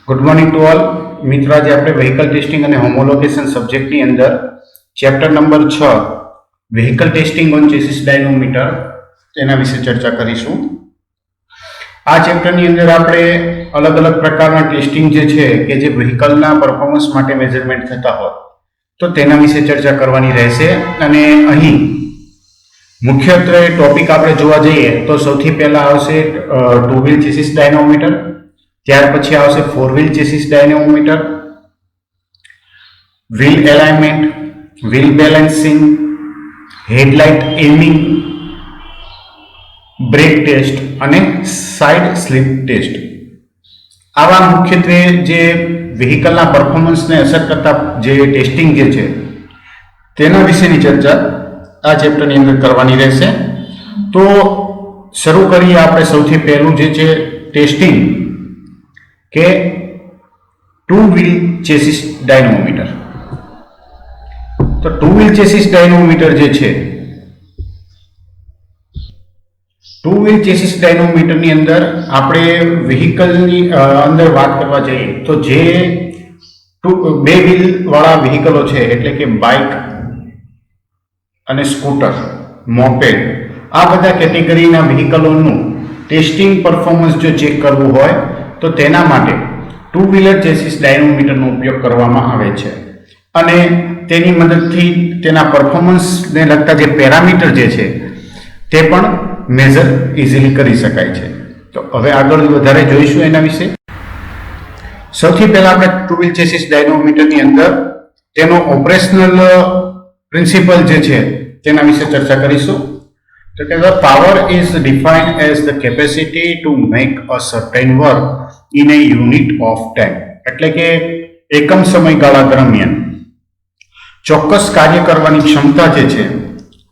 Good morning to all મિત્રો. આજે આપણે વ્હીકલ ટેસ્ટિંગ અને હોમોલોગેશન સબ્જેક્ટની અંદર chapter number 6 vehicle testing on chassis ડાયનોમીટર તેના વિશે ચર્ચા કરીશું. આ ચેપ્ટરની અંદર આપણે અલગ અલગ પ્રકારના ટેસ્ટિંગ જે છે કે જે વ્હીકલના પરફોર્મન્સ માટે મેઝરમેન્ટ થતા હોય તો તેના વિશે ચર્ચા કરવાની રહેશે. અને અહીં મુખ્યત્વે ટોપિક આપણે જોવા જઈએ તો સૌથી પહેલા આવશે 2 વ્હીલ ચેસિસ ડાયનોમીટર, ત્યાર પછી આવશે 4 wheel chassis dynamometer, wheel alignment, wheel balancing, headlight aiming, brake test અને સાઇડ સ્લિપ ટેસ્ટ. આવા મુખ્યત્વે જે વ્હીકલના પરફોર્મન્સને અસર કરતા જે ટેસ્ટિંગ જે છે તેના વિશેની ચર્ચા આ ચેપ્ટરની અંદર કરવાની રહેશે. તો શરૂ કરીએ આપણે સૌથી પહેલું જે છે ટેસ્ટિંગ કે 2 વ્હીલ ચેસિસ ડાયનોમીટર. તો 2 વ્હીલ ચેસિસ ડાયનોમીટર જે છે 2 વ્હીલ ચેસિસ ડાયનોમીટરની અંદર આપણે વ્હીકલની અંદર વાત કરવા જઈએ તો જે 2 વ્હીલ વાળા વ્હીકલો છે એટલે કે બાઇક અને સ્કૂટર, મોપેડ, આ બધા કેટેગરીના વ્હીકલોનું ટેસ્ટિંગ પરફોર્મન્સ જો ચેક કરવું હોય તો તેના માટે 2 વ્હીલર ચેસિસ ડાયનોમીટરનો ઉપયોગ કરવામાં આવે છે અને તેની મદદથી તેના પરફોર્મન્સને લગતા જે પેરામીટર જે છે તે પણ મેઝર ઇઝીલી કરી શકાય છે. તો હવે આગળ વધારે જોઈશું એના વિશે. સૌથી પહેલા આપણે 2 વ્હીલ ચેસિસ ડાયનોમીટરની અંદર તેનો ઓપરેશનલ પ્રિન્સિપલ જે છે તેના વિશે ચર્ચા કરીશું. તો કે the power is defined as the capacity to make a certain work in a unit of time. એટલે કે એકમ સમયગાળા દરમિયાન ચોક્કસ કાર્ય કરવાની ક્ષમતા જે છે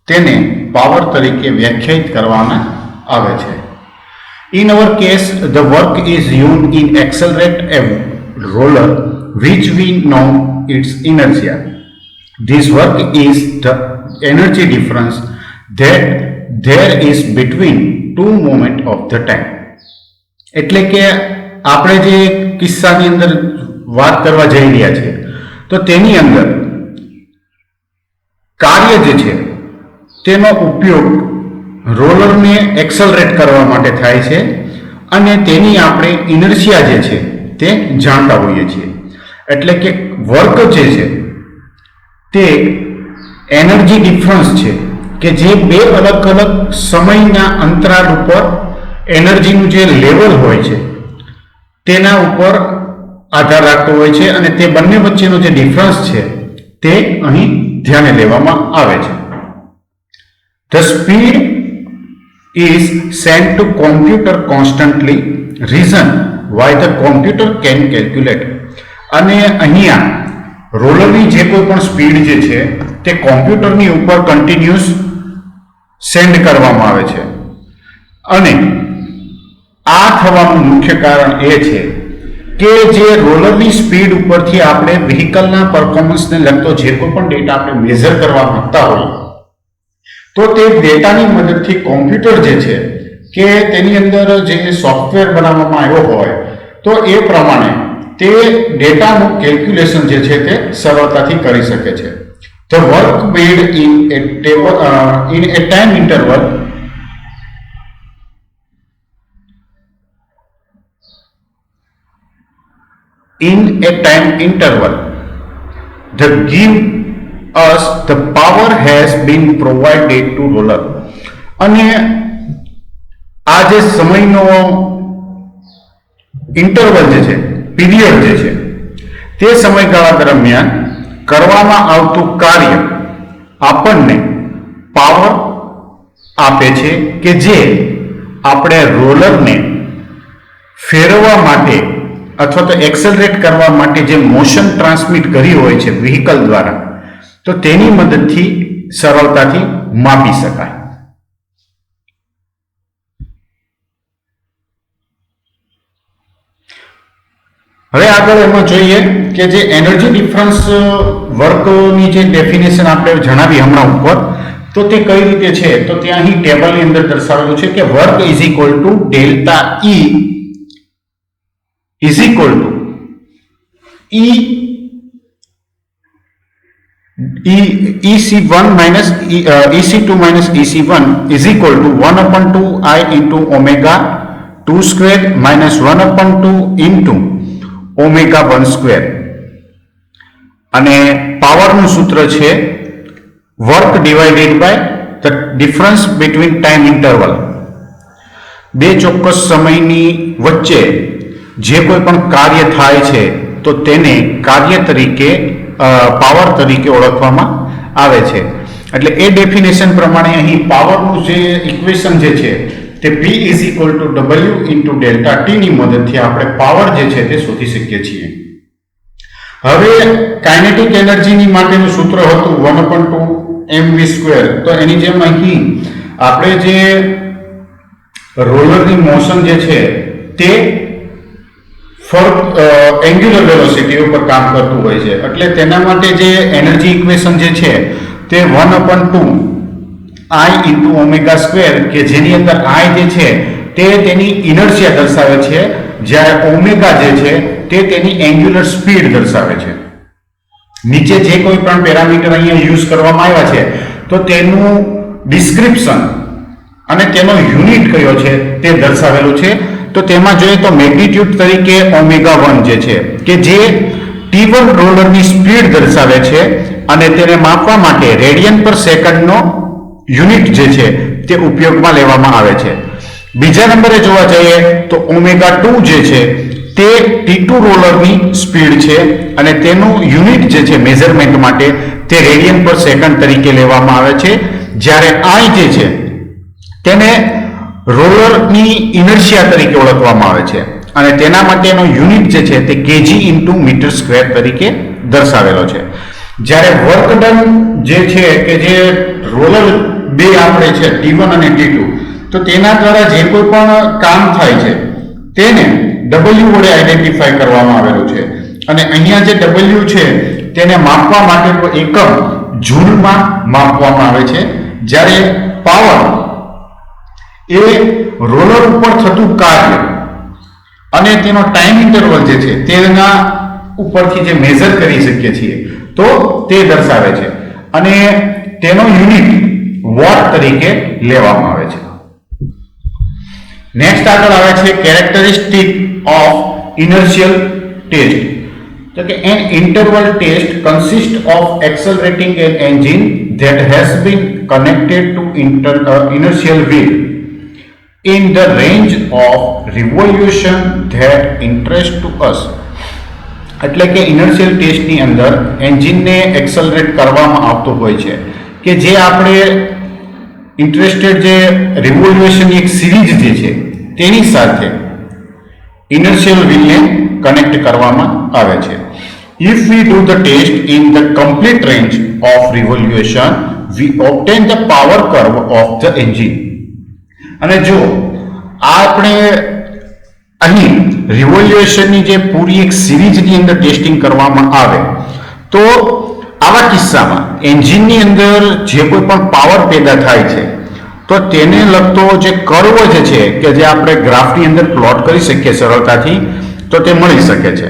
તેને પાવર તરીકે વ્યાખ્યાયિત કરવામાં આવે છે. In our case, the work is used in accelerate a roller which we know its inertia. This work is the energy difference that there is between two moments of the time. એટલે કે આપણે જે કિસ્સાની અંદર વાત કરવા જઈ રહ્યા છીએ તો તેની અંદર કાર્ય જે છે તેનો ઉપયોગ રોલરને એક્સલરેટ કરવા માટે થાય છે અને તેની આપણે ઇનર્શિયા જે છે તે જાણતા હોઈએ છીએ. એટલે કે વર્ક જે છે તે એનર્જી ડિફરન્સ છે કે જે બે અલગ અલગ સમયના અંતરાલ ઉપર એનર્જીનું જે લેવલ હોય છે તેના ઉપર આધાર રાખતો હોય છે અને તે બંને વચ્ચેનો જે ડિફરન્સ છે તે અહીં ધ્યાને લેવામાં આવે છે. The speed is sent to computer constantly, reason why the computer can calculate. અને અહીંયા રોલરની જે કોઈ પણ સ્પીડ જે છે તે કોમ્પ્યુટરની ઉપર કન્ટિન્યુઅસ સેન્ડ કરવામાં આવે છે અને આ થવાનું મુખ્ય કારણ એ છે કે જે રોલરની સ્પીડ ઉપરથી આપણે વ્હીકલના પરફોર્મન્સને લગતો જે કોઈ પણ ડેટા આપણે મેઝર કરવા માંગતા હોઈએ તો તે ડેટાની મદદથી કોમ્પ્યુટર જે છે કે તેની અંદર જે સોફ્ટવેર બનાવવામાં આવ્યો હોય તો એ પ્રમાણે તે ડેટાનું કેલ્ક્યુલેશન જે છે તે સરળતાથી કરી શકે છે. The work made in a time interval that give us the power has been provided to roller. અને આ જે સમયનો ઇન્ટરવલ જે છે, પીરિયડ જે છે તે સમયગાળા દરમિયાન કરવામાં આવતું કાર્ય આપણને પાવર આપે છે કે જે આપણે રોલરને ફેરવવા માટે અથવા તો એક્સલરેટ કરવા માટે જે મોશન ટ્રાન્સમિટ કરી હોય છે વ્હીકલ દ્વારા તો તેની મદદથી સરળતાથી માપી શકાય. હવે આગળ એમાં જોઈએ કે જે એનર્જી ડિફરન્સ વર્કની જે ડેફિનેશન આપણે જણાવી હમણાં ઉપર તો તે કઈ રીતે છે તો ત્યાં અહીં ટેબલની અંદર દર્શાવેલું છે કે work is equal to delta E is equal to EC1 minus EC2 minus EC1 is equal to 1 upon 2 I into omega 2 square minus 1 upon 2 into omega 1 square. અને પાવરનું સૂત્ર છે work divided by the difference between time interval. બે ચોક્કસ સમયની વચ્ચે જે કોઈ પણ કાર્ય થાય છે તો તેને કાર્ય તરીકે પાવર તરીકે ઓળખવામાં આવે છે. એટલે એ ડેફિનેશન પ્રમાણે અહીં પાવરનું જે ઇક્વેશન જે છે તે P is equal to W into delta T ની મદદથી આપણે પાવર જે છે તે શોધી શકીએ છીએ. હવે કાઇનેટિક એનર્જીની માટેનું સૂત્ર હતું 1/2 mv સ્ક્વેર. તો એની જેમ અહીં આપણે જે રોલરની મોશન જે છે તે એંગ્યુલર વેલોસિટી ઉપર કામ કરતું હોય છે. એટલે તેના માટે જે એનર્જી ઇક્વેશન જે છે તે 1/2 I ઇન્ટુ ઓમેગા સ્ક્વેર, કે જેની અંદર I જે છે તે તેની ઇનર્શિયા દર્શાવે છે, જ્યારે ઓમેગા જે છે તે તેની એંગ્યુલર સ્પીડ દર્શાવે છે. નીચે જે કોઈ પણ પેરામીટર અહીંયા યુઝ કરવામાં આવ્યા છે તો તેનું ડિસ્ક્રિપ્શન અને તેનો યુનિટ કયો છે તે દર્શાવેલું છે. તો તેમાં જોઈએ તો મેગ્નિટ્યુડ તરીકે ઓમેગા 1 જે છે કે જે T1 રોલરની સ્પીડ દર્શાવે છે અને તેને માપવા માટે રેડિયન પર સેકન્ડનો યુનિટ જે છે તે ઉપયોગમાં લેવામાં આવે છે. બીજા નંબરે જોવા જઈએ તો ઓમેગા 2 જે છે તે T2 રોલરની સ્પીડ છે અને તેનું યુનિટ જે છે મેઝરમેન્ટ માટે તે રેડિયન પર સેકન્ડ તરીકે લેવામાં આવે છે, જ્યારે I જે છે તેને રોલરની ઇનર્શિયા તરીકે ઓળખવામાં આવે છે અને તેના માટેનો યુનિટ જે છે તે kg ઇન્ટુ મીટર સ્ક્વેર તરીકે દર્શાવેલો છે. જ્યારે વર્ક ડન જે છે કે જે રોલર બે આપણે છે T1 અને T2, તો તેના દ્વારા જે કોઈ પણ કામ થાય છે તેને W વડે આઈડેન્ટિફાઈ કરવામાં આવેલું છે. અને અહીંયા જે W છે તેને માપવા માટેનો એકમ જૂલમાં માપવામાં આવે છે, જ્યારે પાવર એ રોલર ઉપર થતું કાર્ય અને તેનો ટાઈમ ઇન્ટરવલ જે છે તેના ઉપરથી જે મેઝર કરી શકીએ છીએ તો તે દર્શાવે છે અને તેનો યુનિટ વોટ તરીકે લેવામાં આવે છે. નેક્સ્ટ આગળ આવે છે કેરેક્ટરિસ્ટિક ઓફ ઇનર્શિયલ ટેસ્ટ. તો કે an interval test consists of accelerating an engine that has been connected to inertial wheel in the range of revolution that interest to us. એટલે કે ઇનર્શિયલ ટેસ્ટની અંદર એન્જિનને એક્સલરેટ કરવામાં આવતું હોય છે કે જે આપણે ઇન્ટરેસ્ટેડ જે રિવોલ્યુશનની એક સિરીઝ જે છે તેની સાથે ઇનર્શિયલ વ્હીલને કનેક્ટ કરવામાં આવે છે. If we do the test in the complete range of revolution, we obtain the power curve of the engine. અને જો આપણે અહીં રિવોલ્યુશનની જે પૂરી એક સિરીઝની અંદર ટેસ્ટિંગ કરવામાં આવે તો આવા કિસ્સામાં એન્જિનની અંદર જે કોઈ પણ પાવર પેદા થાય છે તો તેને લગતો જે કર્વ જે છે કે જે આપણે ગ્રાફની અંદર પ્લોટ કરી શકીએ સરળતાથી, તો તે મળી શકે છે.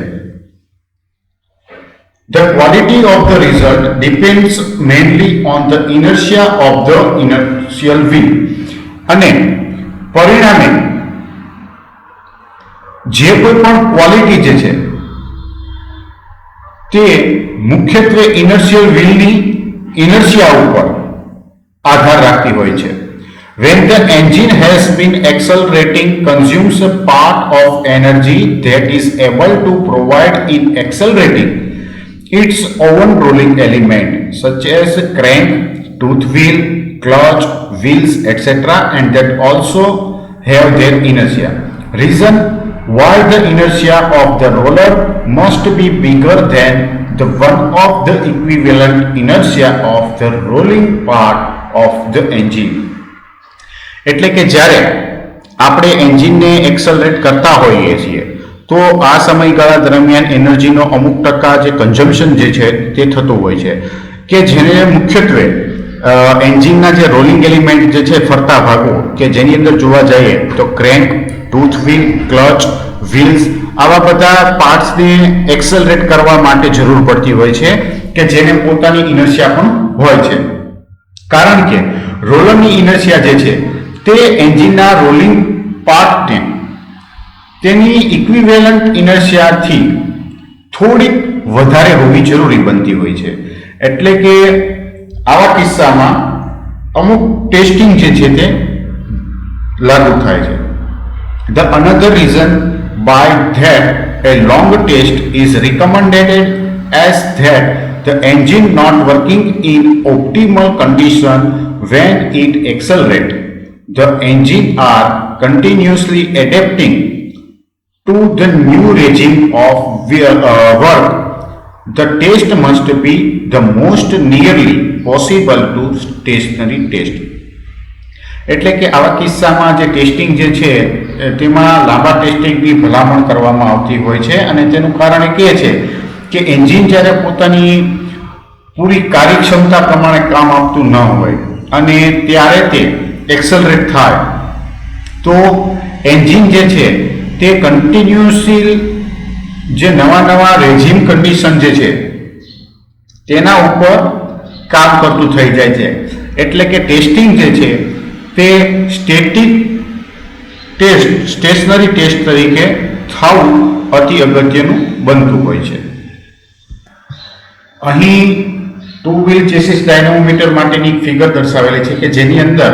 The quality of the result depends mainly on the inertia of the inertial wheel. અને પરિણામે જે કોઈ પણ ક્વોલિટી જે છે તે મુખ્યત્વે ઇનર્શિયલ વ્હીલની ઇનર્શિયા ઉપર આધાર રાખતી હોય છે. When the engine has been accelerating, consumes a part of energy that is able to provide in accelerating its own rolling element such as crank, tooth wheel, clutch, wheels, etc., and that also have their inertia. Reason why the inertia of the roller must be bigger than the one of the equivalent inertia of the rolling part of the engine. એટલે કે જ્યારે આપણે એન્જિનને એક્સલરેટ કરતા હોઈએ છીએ તો આ સમયગાળા દરમિયાન એનર્જીનો અમુક ટકા જે કન્ઝમ્પશન જે છે તે થતું હોય છે કે જેને મુખ્યત્વે એન્જિનના જે રોલિંગ એલિમેન્ટ જે છે ફરતા ભાગો કે જેની અંદર જોવા જઈએ તો crank, tooth wheel, clutch, wheels આવા બધા પાર્ટ્સને એક્સેલરેટ કરવા માટે જરૂર પડતી હોય છે કે જેને પોતાની ઇનર્શિયા પણ હોય છે. કારણ કે રોલરની ઇનર્શિયા જે છે તે એન્જિનના રોલિંગ પાર્ટને તેની ઇક્વિવેલન્ટ ઇનર્શિયાથી થોડીક વધારે હોવી જરૂરી બનતી હોય છે. એટલે કે આવા કિસ્સામાં અમુક ટેસ્ટિંગ જે છે તે લાગુ થાય છે. The another reason by that a long test is recommended as that the engine not working in optimal condition when it accelerates. The engine are continuously adapting to the new regime of work. The test must be the most nearly possible to stationary test. એટલે કે આવા કિસ્સામાં જે testing જે છે તેમાં લાંબા ટેસ્ટિંગની ભલામણ કરવામાં આવતી હોય છે અને તેનું કારણ એ છે કે એન્જિન જ્યારે પોતાની પૂરી કાર્યક્ષમતા પ્રમાણે કામ આપતું ન હોય અને ત્યારે તે એક્સલરેટ થાય તો એન્જિન જે છે તે કન્ટિન્યુઅસલી જે નવા રેઝિમ કન્ડિશન જે છે તેના ઉપર કામ કરતું થઈ જાય છે. એટલે કે ટેસ્ટિંગ જે છે તે સ્ટેશનરી ટેસ્ટ તરીકે થવું અતિ અગત્યનું બનતું હોય છે. અહીં ટુ વ્હીલ ચેસિસ ડાયનેમોમીટર માટેની ફિગર દર્શાવેલી છે કે જેની અંદર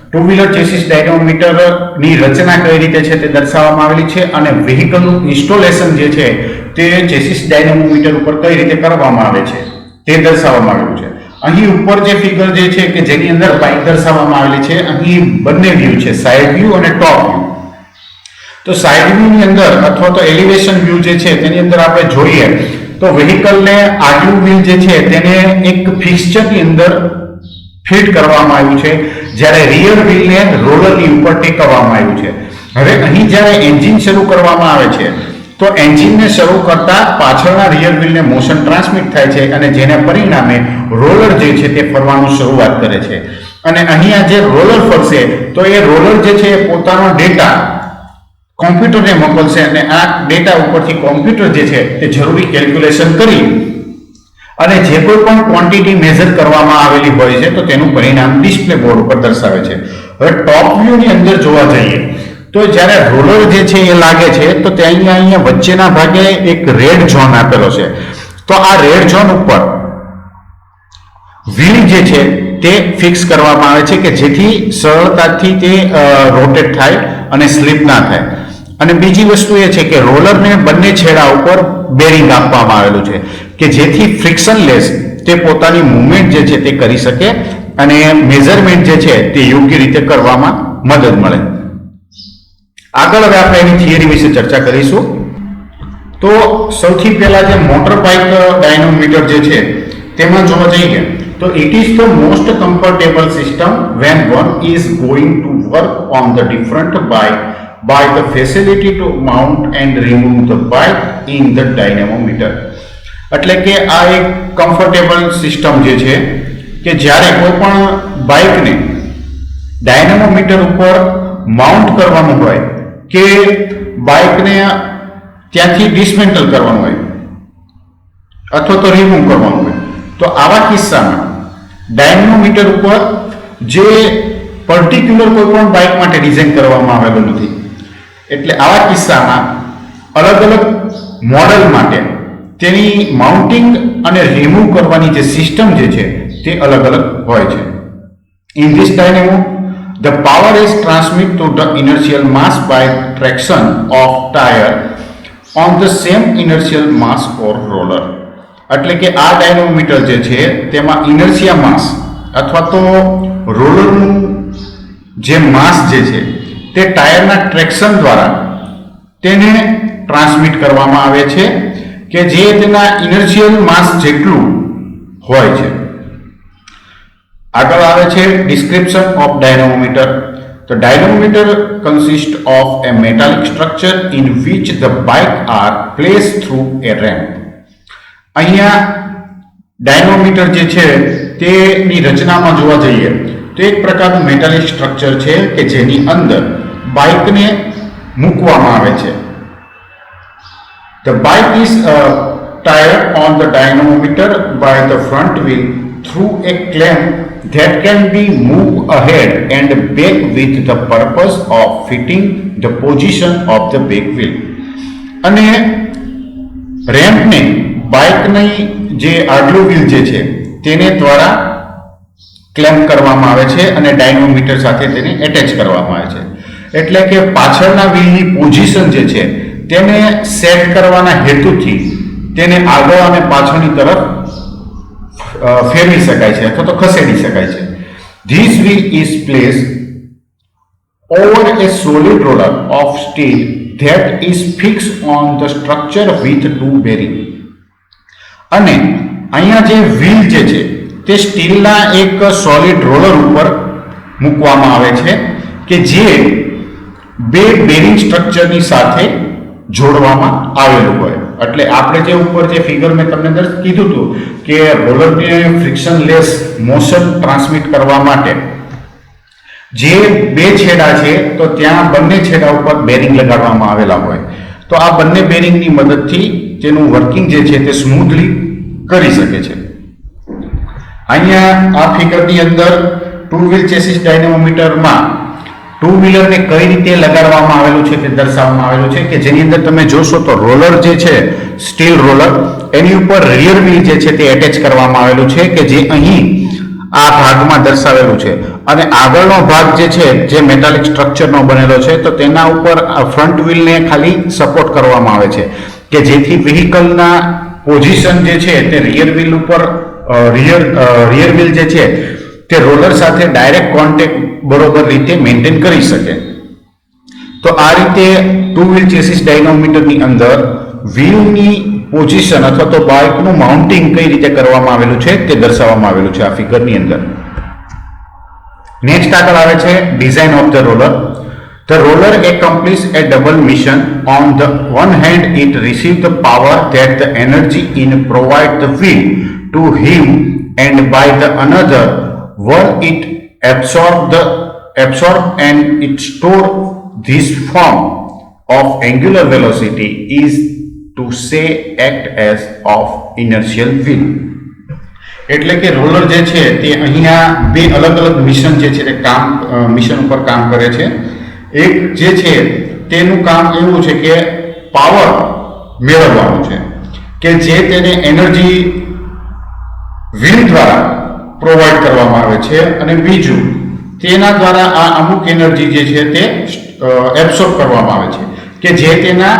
ટુ વ્હીલર ચેસિસ ડાયનેમોમીટરની રચના કઈ રીતે છે તે દર્શાવવામાં આવેલી છે અને વેહિકલનું ઇન્સ્ટોલેશન જે છે તે ચેસિસ ડાયનેમોમીટર ઉપર કઈ રીતે કરવામાં આવે છે તે દર્શાવવામાં આવેલું છે. અહીં ઉપર જે ફિગર જે છે કે જેની અંદર બાઇક દર્શાવવામાં આવેલી છે, અહીં બંને વ્યૂ છે, સાઇડ વ્યૂ અને ટોપ વ્યૂ. તો સાઇડ વ્યૂની અંદર અથવા તો એલિવેશન વ્યૂ જે છે તેની અંદર આપણે જોઈએ તો વેહિકલને આગલું વ્હીલ જે છે તેને એક ફિક્સચરની અંદર ફિટ કરવામાં આવ્યું છે, જ્યારે રિયર વ્હીલને રોલરની ઉપર ટેકવવામાં આવ્યું છે. હવે અહીં જ્યારે એન્જિન શરૂ કરવામાં આવે છે તો એન્જિનને શરૂ કરતા પાછળના રિયર વ્હીલને મોશન ટ્રાન્સમિટ થાય છે અને જેને પરિણામે રોલર જે છે તે ફરવાનું શરૂઆત કરે છે. અને અહીંયા જે રોલર ફરશે તો એ રોલર જે છે એ પોતાનો ડેટા કોમ્પ્યુટરને મોકલશે અને આ ડેટા ઉપરથી કોમ્પ્યુટર જે છે તે જરૂરી કેલ્ક્યુલેશન કરી અને જે કોઈ પણ ક્વોન્ટિટી મેઝર કરવામાં આવેલી હોય છે તો તેનું પરિણામ ડિસ્પ્લે બોર્ડ ઉપર દર્શાવે છે. હવે ટોપ વ્યૂની અંદર જોવા જઈએ તો જ્યારે રોલર જે છે એ લાગે છે તો ત્યાં અહીંયા વચ્ચેના ભાગે એક રેડ ઝોન આપેલો છે. તો આ રેડ ઝોન ઉપર વ્હીલ જે છે તે ફિક્સ કરવામાં આવે છે કે જેથી સરળતાથી તે રોટેટ થાય અને સ્લીપ ના થાય. અને બીજી વસ્તુ એ છે કે રોલરને બંને છેડા ઉપર બેરિંગ આપવામાં આવેલું છે કે જેથી ફ્રિક્શનલેસ તે પોતાની મૂવમેન્ટ જે છે તે કરી શકે અને મેઝરમેન્ટ જે છે તે યોગ્ય રીતે કરવામાં મદદ મળે. આગળ હવે આપણે એની થિયરી વિશે ચર્ચા કરીશું. તો સૌથી પહેલા જે મોટર બાઇક ડાયનેમોમીટર જે છે તેમાં જોવા જઈએ તો it is the most comfortable system when one is going to work on the different bike by the facility to mount and remove the bike in the dynamometer. એટલે કે આ એક કમ્ફર્ટેબલ સિસ્ટમ જે છે કે જ્યારે કોઈ પણ બાઇકને ડાયનેમોમીટર ઉપર માઉન્ટ કરવાનું હોય કે બાઇકને ત્યાંથી ડિસમેન્ટલ કરવાનું હોય અથવા તો રિમૂવ કરવાનું હોય તો આવા કિસ્સામાં ડાયનેમોમીટર ઉપર જે પર્ટિક્યુલર કોઈ પણ બાઇક માટે ડિઝાઇન કરવામાં આવેલું નથી. એટલે આવા કિસ્સામાં અલગ અલગ મોડલ માટે તેની માઉન્ટિંગ અને રિમૂવ કરવાની જે સિસ્ટમ જે છે તે અલગ અલગ હોય છે. In this dynamo the power is transmit to the inertial mass by traction of tyre on the same inertial mass or roller. એટલે કે આ ડાયનેમોમીટર જે છે તેમાં ઇનર્શિયા માસ અથવા તો રોલરનું જે માસ જે છે તે ટાયરના ટ્રેક્શન દ્વારા તેને ટ્રાન્સમિટ કરવામાં આવે છે કે જે તેના ઇનર્શિયલ માસ જેટલું હોય છે. આગળ આવે છે ડિસ્ક્રિપ્શન ઓફ ડાયનેમોમીટર. તો dynamometer consist of a metallic structure in which the bike are place through a ramp. અહીંયા ડાયનેમોમીટર જે છે તેની રચનામાં જોવા જઈએ તો એક પ્રકારનું મેટાલિક સ્ટ્રક્ચર છે કે જેની અંદર બાઇકને મૂકવામાં આવે છે The bike is tied on the dynamometer by the front wheel through a clamp that can be moved ahead and back with the purpose of fitting the position of the back wheel. અને રેમ્પને બાઇકની જે આગલું wheel જે છે તેને દ્વારા clamp કરવામાં આવે છે અને ડાયનોમીટર સાથે તેને એટેચ કરવામાં આવે છે. એટલે કે પાછળના વ્હીલની પોઝિશન જે છે તેને સેટ કરવાના હેતુથી તેને આગળ અને પાછળની તરફ ફેરવી શકાય છે અથવા તો ખસેડી શકાય છે. This wheel is placed over a solid roller of steel that is fixed on the structure with two bearings. અને અહીંયા જે વ્હીલ જે છે તે સ્ટીલના એક સોલિડ રોલર ઉપર મૂકવામાં આવે છે કે જે બે બેરિંગ સ્ટ્રક્ચરની સાથે જોડવામાં આવેલું હોય. એટલે આપણે જે ઉપર જે ફિગર મેં તમને કીધું હતું કે રોલરને ફ્રિક્શનલેસ મોશન ટ્રાન્સમિટ કરવા માટે જે બે છેડા છે તો ત્યાં બંને છેડા ઉપર બેરિંગ લગાડવામાં આવેલા હોય. તો આ બંને બેરિંગની મદદથી તેનું વર્કિંગ જે છે તે સ્મૂથલી કરી શકે છે. અહીંયા આ ફિગરની અંદર ટુ વ્હીલ ચેસિસ ડાયનેમોમીટરમાં ટુ વ્હીલરને કઈ રીતે લગાડવામાં આવેલું છે તે દર્શાવવામાં આવેલું છે કે જેની અંદર તમે જોશો તો રોલર જે છે સ્ટીલ રોલર એની ઉપર રિયર વ્હીલ જે છે તે એટેચ કરવામાં આવેલું છે કે જે અહીં આ ભાગમાં દર્શાવેલું છે. અને આગળનો ભાગ જે છે જે મેટાલિક સ્ટ્રક્ચરનો બનેલો છે તો તેના ઉપર ફ્રન્ટ વ્હીલને ખાલી સપોર્ટ કરવામાં આવે છે કે જેથી વ્હીકલના પોઝિશન જે છે તે રિયર વ્હીલ ઉપર રિયર વ્હીલ જે છે તે રોલર સાથે ડાયરેક્ટ કોન્ટેક્ટ બરોબર રીતે મેન્ટેન કરી શકે. તો આ રીતે ટુ વ્હીલ ચેસિસ ડાયનોમીટરની અંદર વ્હીલની પોઝિશન અથવા તો બાઇકનું માઉન્ટિંગ કઈ રીતે કરવામાં આવેલું છે તે દર્શાવવામાં આવેલું છે આ ફિગરની અંદર. નેક્સ્ટ આગળ આવે છે design of the roller. The roller accomplishes a double mission. On the one hand, it receives the power that the energy in provide the wheel to him, and by the another one, it absorb and it store this form of angular velocity is to say act as of inertial wheel. એટલે કે roller જે છે તે અહીંયા બે અલગ અલગ mission જે છે તે મિશન ઉપર કામ કરે છે. એક જે છે તેનું કામ એવું છે કે પાવર મેળવવાનું છે કે જે તેને એનર્જી વ્હીલ દ્વારા પ્રોવાઈડ કરવામાં આવે છે અને બીજું તેના દ્વારા આ અમુક એનર્જી જે છે તે એબ્સોર્બ કરવામાં આવે છે કે જે તેના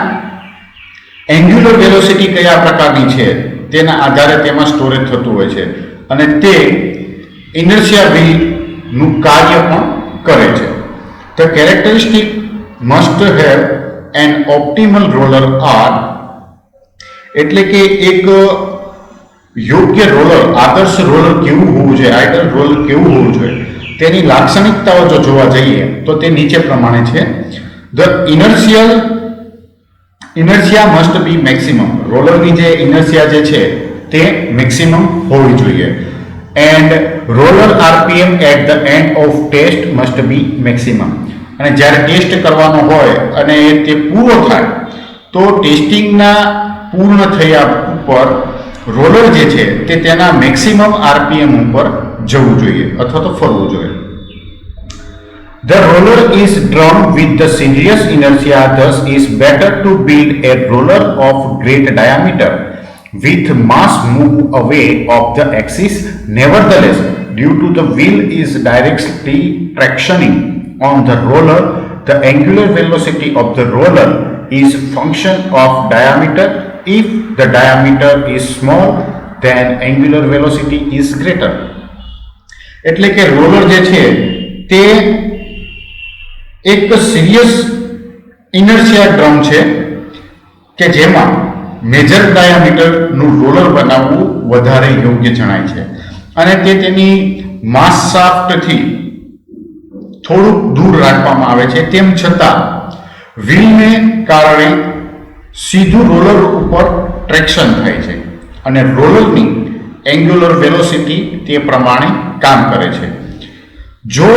એન્ગ્યુલર વેલોસિટી કયા પ્રકારની છે તેના આધારે તેમાં સ્ટોરેજ થતું હોય છે અને તે ઇનર્શિયા વ્હીલનું કાર્ય પણ કરે છે. The characteristic must have an optimal roller arm. એટલે કે એક યોગ્ય રોલર આદર્શ રોલર કેવું હોવું જોઈએ, આઇડલ રોલર કેવું હોવું જોઈએ તેની લાક્ષણિકતાઓ જો જોવા જઈએ તો તે નીચે પ્રમાણે છે. The inertia must be maximum. રોલરની જે ઇનર્શિયા જે છે તે મેક્સિમમ હોવી જોઈએ. And roller RPM at the end of test must be maximum. અને જ્યારે ટેસ્ટ કરવાનો હોય અને તે પૂરો થાય તો ટેસ્ટિંગના પૂર્ણ થયા ઉપર રોલર જે છે તે તેના મેક્સિમમ આરપીએમ ઉપર જવું જોઈએ અથવા તો ફરવું જોઈએ. The roller is drawn with the serious inertia, thus is better to build a roller of great diameter with mass move away of the axis. Nevertheless, due to the wheel is directly tractioning on the roller, the angular velocity of the roller is function of diameter. If the diameter is small, then angular velocity is greater. એટલે કે roller જે છે તે એક serious inertia drum છે કે જેમાં major ડાયામીટરનું roller બનાવવું વધારે યોગ્ય જણાય છે અને તે તેની માસ શાફ્ટથી થોડુંક દૂર રાખવામાં આવે છે. તેમ છતાં વ્હીલને કારણે સીધું રોલર ઉપર ટ્રેક્શન થાય છે અને રોલરની એન્ગ્યુલર વેલોસિટી તે પ્રમાણે કામ કરે છે. જો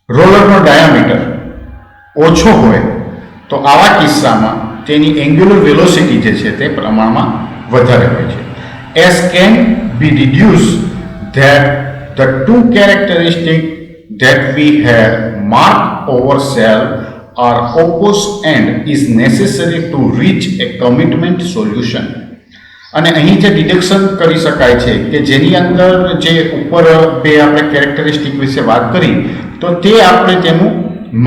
રોલરનો ડાયામીટર ઓછો હોય તો આવા કિસ્સામાં તેની એંગ્યુલર વેલોસિટી જે છે તે પ્રમાણમાં વધારે હોય છે. As can be deduced that the two characteristics that we have marked over cell are opposite and is necessary to reach a commitment solution. અને અહીં જે ડિડક્શન કરી શકાય છે કે જેની અંદર જે ઉપર બે આપણે કેરેક્ટરિસ્ટિક વિશે વાત કરી તો તે આપણે તેનું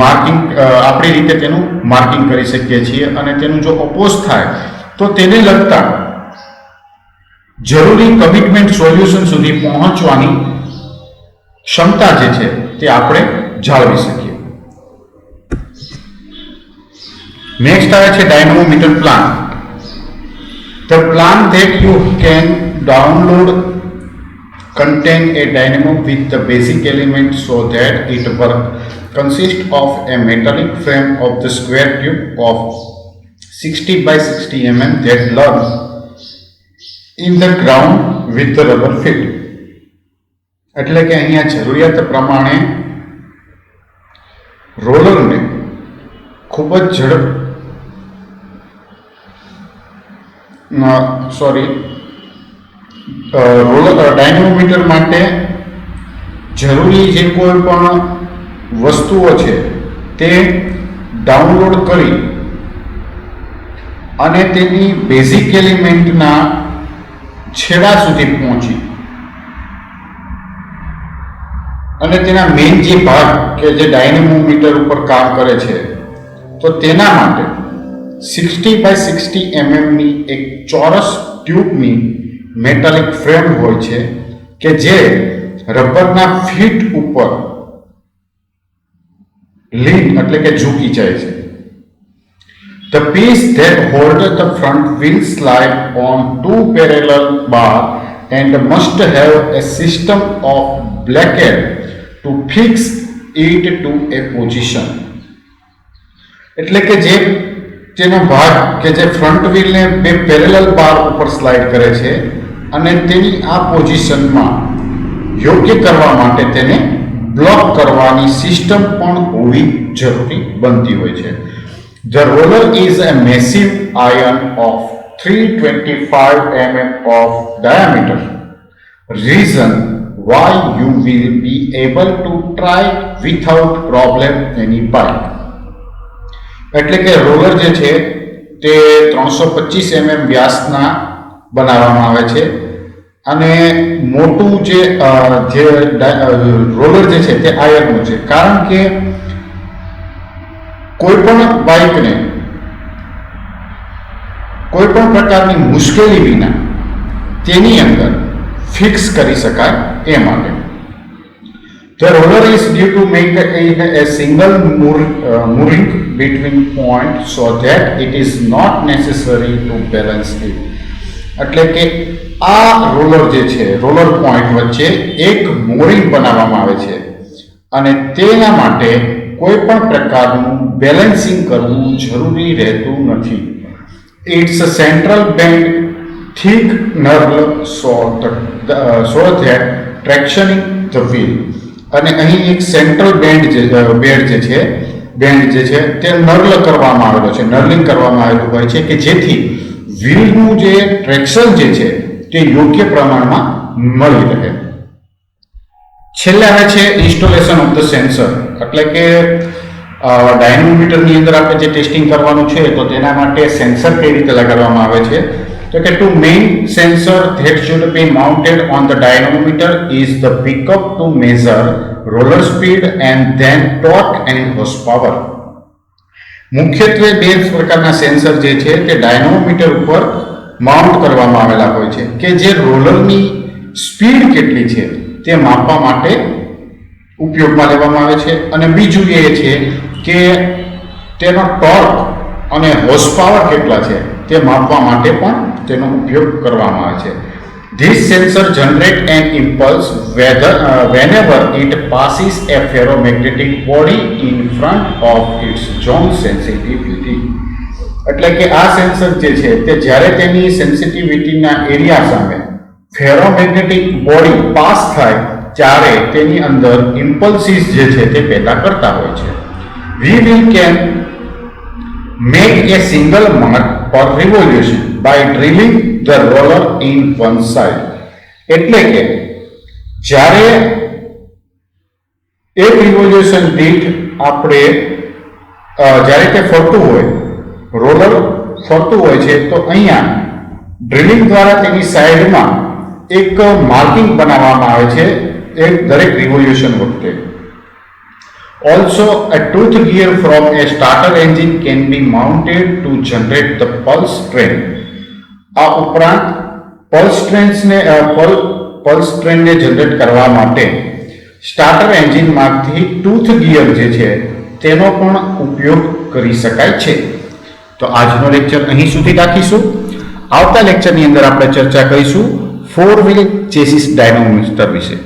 માર્કિંગ આપણી રીતે તેનું માર્કિંગ કરી શકીએ છીએ અને તેનું જો ઓપોઝ થાય તો તેને લગતા જરૂરી કમિટમેન્ટ સોલ્યુશન સુધી પહોંચવાની ક્ષમતા જે છે તે આપણે જાળવી શકીએ. નેક્સ્ટ આવે છે dynamometer plan. The plan that you can download contain a dynamo with the basic elements so that it work consists of a metallic frame of the square tube of 60 by 60 mm that lugs in the ground with the rubber feet. એટલે કે અહીંયા જરૂરિયાત પ્રમાણે રોલરને ખૂબ જ dynamometer માટે જરૂરી જે કોઈ પણ વસ્તુઓ છે તે ડાઉનલોડ કરી અને તેની બેઝિક એલિમેન્ટના છેડા સુધી પહોંચી અને તેના મેઇન જે ભાગ કે જે ડાયનેમોમીટર ઉપર કામ કરે છે તો તેના માટે 60 by 60 mm ની એક ચોરસ ટ્યુબની મેટાલિક ફ્રેમ હોય છે કે જે રબરના ફીટ ઉપર લીન એટલે કે ઝૂકી જાય છે. The piece that holds the front will slide on two parallel bars and must have a system of brackets to fix it to a position. એટલે કે જે તેનો ભાગ કે જે ફ્રન્ટ વ્હીલને બે પેરેલલ બાર ઉપર સ્લાઇડ કરે છે અને તેની આ પોઝિશનમાં યોગ્ય કરવા માટે તેને બ્લોક કરવાની સિસ્ટમ પણ હોવી જરૂરી બનતી હોય છે. The roller is a massive iron of 325 mm of diameter. Reason why you will be able to try without problem any bike. એટલે કે રોલર જે છે તે 325 mm વ્યાસના બનાવવામાં આવે છે અને મોટું જે રોલર જે છે તે આયર્નનું છે કારણ કે કોઈપણ બાઇકને કોઈપણ પ્રકારની મુશ્કેલી વિના તેની અંદર ફિક્સ કરી શકાય એ માટે. The roller is due to make a single mooring between points so that it is not necessary to balance it. એટલે કે આ રોલર જે છે રોલર પોઈન્ટ વચ્ચે એક મોરિંગ બનાવવામાં આવે છે અને તેના માટે કોઈ પણ પ્રકારનું બેલેન્સિંગ કરવું જરૂરી રહેતું નથી. It's a central bend thick knurl so that tractioning the wheel. અને અહીં એક સેન્ટ્રલ બેન્ડ જે છે તે નર્લ કરવામાં આવેલો છે, નર્લિંગ કરવામાં આવેલું હોય છે કે જેથી વ્હીલનું જે ટ્રેક્શન જે છે તે યોગ્ય પ્રમાણમાં મળી રહે. છેલ્લે આવે છે ઇન્સ્ટોલેશન ઓફ ધ સેન્સર. એટલે કે ડાયનેમોમીટરની અંદર આપણે જે ટેસ્ટિંગ કરવાનું છે તો તેના માટે સેન્સર કઈ રીતે લગાડવામાં આવે છે તો કે two main sensor that should be mounted on the dynamometer is the pickup to measure roller speed and then torque and horsepower. મુખ્યત્વે બે પ્રકારના સેન્સર જે છે તે ડાયનેમોમીટર ઉપર માઉન્ટ કરવામાં આવેલા હોય છે કે જે રોલરની સ્પીડ કેટલી છે તે માપવા માટે ઉપયોગમાં લેવામાં આવે છે અને બીજું એ છે કે તેનો ટોર્ક અને હોર્સ પાવર કેટલા છે તે માપવા માટે પણ તેનો ઉપયોગ કરવામાં આવે છે. This sensor generates an impulse whenever it passes a ferromagnetic body in front of its zone sensitivity. એટલે કે આ સેન્સર જે છે તે જ્યારે તેની સેન્સિટિવિટીના એરિયા સામે ફેરોમેગ્નેટિક બોડી પાસ થાય ત્યારે તેની અંદર ઇમ્પલ્સિસ જે છે તે પેદા કરતા હોય છે. We will can make a single mark per revolution by drilling the roller in one side. એટલે કે જ્યારે એક રિવોલ્યુશન દીઠ આપણે જ્યારે તે ફરતું હોય, રોલર ફરતું હોય છે, તો અહીંયા ડ્રિલિંગ દ્વારા તેની સાઈડમાં એક માર્કિંગ બનાવવામાં આવે છે એ દરેક રિવોલ્યુશન વખતે. Also, a tooth gear from a starter engine can be mounted to generate the pulse train. આ ઉપરાંત પલ્સ ટ્રેનને જનરેટ કરવા માટે સ્ટાર્ટર એન્જિનમાંથી ટૂથ ગિયર જે છે તેનો પણ ઉપયોગ કરી શકાય છે. તો આજનો લેક્ચર અહીં સુધી રાખીશું. આવતા લેક્ચરની અંદર આપણે ચર્ચા કરીશું 4 વ્હીલ ચેસિસ ડાયનામોમીટર વિશે.